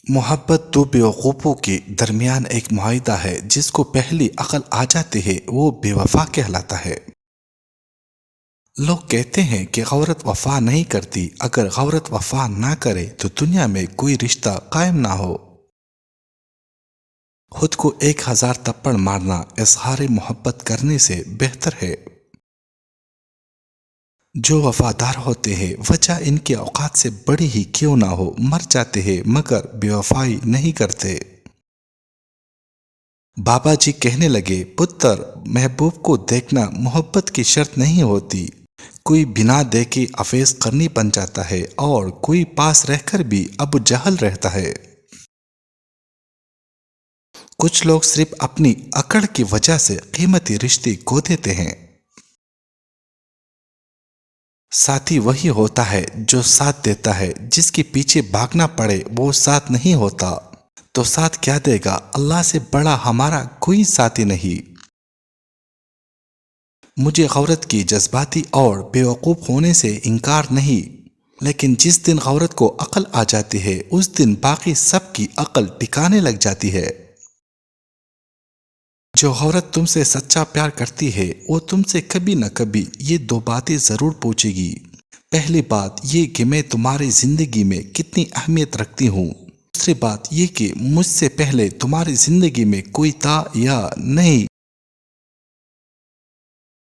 محبت دو بیوقوفوں کے درمیان ایک معاہدہ ہے جس کو پہلی عقل آ جاتی ہے وہ بے وفا کہلاتا ہے۔ لوگ کہتے ہیں کہ عورت وفا نہیں کرتی، اگر عورت وفا نہ کرے تو دنیا میں کوئی رشتہ قائم نہ ہو۔ خود کو 1000 تپڑ مارنا اظہار محبت کرنے سے بہتر ہے۔ جو وفادار ہوتے ہیں وجہ ان کے اوقات سے بڑی ہی کیوں نہ ہو مر جاتے ہیں مگر بے وفائی نہیں کرتے۔ بابا جی کہنے لگے، پتر محبوب کو دیکھنا محبت کی شرط نہیں ہوتی، کوئی بنا دیکھے افیز کرنی بن جاتا ہے اور کوئی پاس رہ کر بھی ابو جہل رہتا ہے۔ کچھ لوگ صرف اپنی اکڑ کی وجہ سے قیمتی رشتے کھو دیتے ہیں۔ ساتھی وہی ہوتا ہے جو ساتھ دیتا ہے، جس کے پیچھے بھاگنا پڑے وہ ساتھ نہیں ہوتا، تو ساتھ کیا دے گا؟ اللہ سے بڑا ہمارا کوئی ساتھی نہیں۔ مجھے عورت کی جذباتی اور بیوقوف ہونے سے انکار نہیں، لیکن جس دن عورت کو عقل آ جاتی ہے اس دن باقی سب کی عقل ٹھکانے لگ جاتی ہے۔ جو عورت تم سے سچا پیار کرتی ہے وہ تم سے کبھی نہ کبھی یہ دو باتیں ضرور پوچھے گی۔ پہلی بات یہ کہ میں تمہاری زندگی میں کتنی اہمیت رکھتی ہوں، دوسری بات یہ کہ مجھ سے پہلے تمہاری زندگی میں کوئی تھا یا نہیں۔